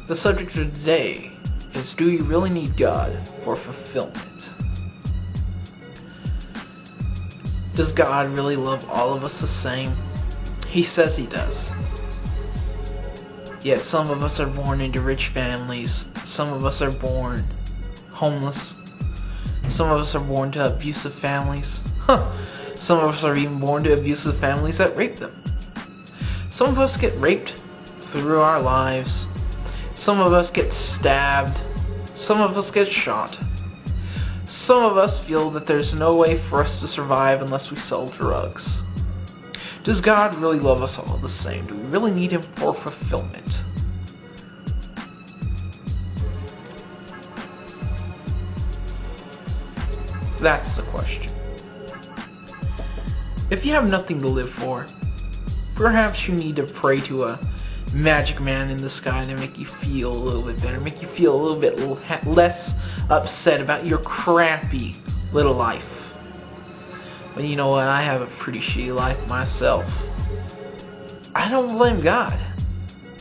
The subject of today is, do you really need God for fulfillment? Does God really love all of us the same? He says He does. Yet some of us are born into rich families. Some of us are born homeless. Some of us are born to abusive families. Some of us are even born to abusive families that rape them. Some of us get raped through our lives. Some of us get stabbed. Some of us get shot. Some of us feel that there's no way for us to survive unless we sell drugs. Does God really love us all the same? Do we really need Him for fulfillment? That's the question. If you have nothing to live for, perhaps you need to pray to a magic man in the sky to make you feel a little bit better, make you feel a little bit less upset about your crappy little life. But you know what? I have a pretty shitty life myself. I don't blame God.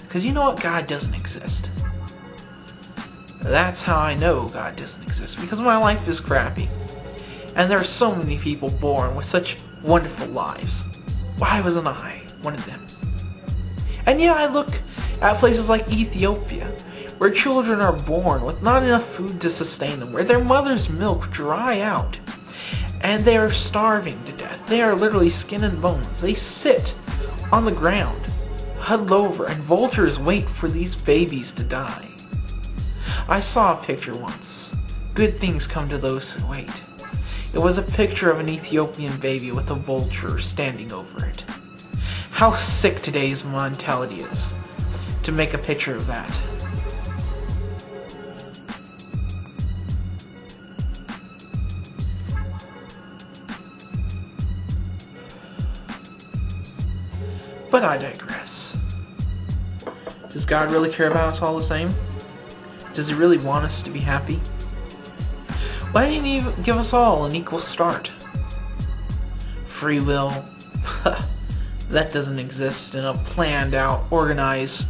Because you know what? God doesn't exist. That's how I know God doesn't exist. Because my life is crappy. And there are so many people born with such wonderful lives. Why wasn't I one of them? And yeah, I look at places like Ethiopia, where children are born with not enough food to sustain them, where their mother's milk dry out, and they are starving to death. They are literally skin and bones. They sit on the ground, huddled over, and vultures wait for these babies to die. I saw a picture once. Good things come to those who wait. It was a picture of an Ethiopian baby with a vulture standing over it. How sick today's mentality is to make a picture of that. But I digress. Does God really care about us all the same? Does He really want us to be happy? Why didn't He give us all an equal start? Free will? That doesn't exist in a planned out, organized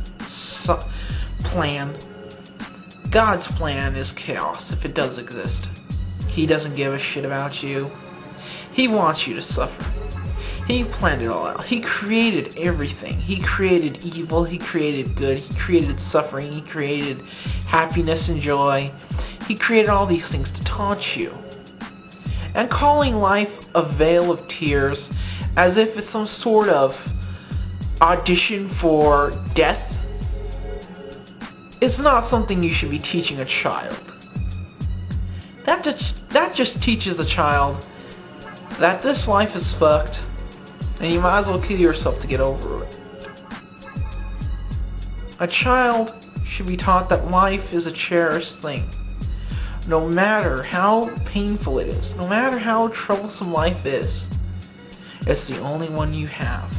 plan. God's plan is chaos if it does exist. He doesn't give a shit about you. He wants you to suffer. He planned it all out. He created everything. He created evil. He created good. He created suffering. He created happiness and joy. He created all these things to taunt you. And calling life a vale of tears as if it's some sort of audition for death is not something you should be teaching a child. That just teaches a child that this life is fucked and you might as well kill yourself to get over it. A child should be taught that life is a cherished thing. No matter how painful it is, no matter how troublesome life is, it's the only one you have.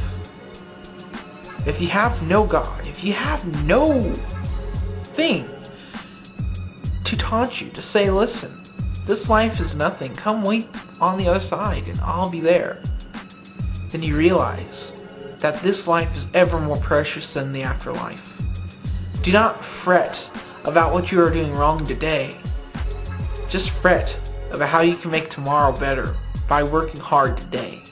If you have no God, if you have no thing to taunt you, to say, listen, this life is nothing, come wait on the other side and I'll be there, then you realize that this life is ever more precious than the afterlife. Do not fret about what you are doing wrong today. Just fret about how you can make tomorrow better by working hard today.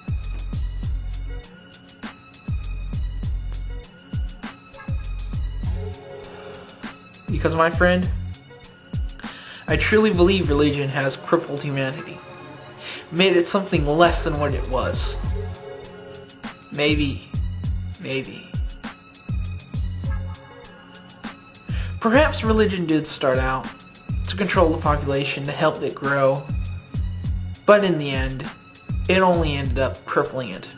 Because, my friend, I truly believe religion has crippled humanity. Made it something less than what it was. Maybe. Perhaps religion did start out to control the population, to help it grow. But in the end, it only ended up crippling it.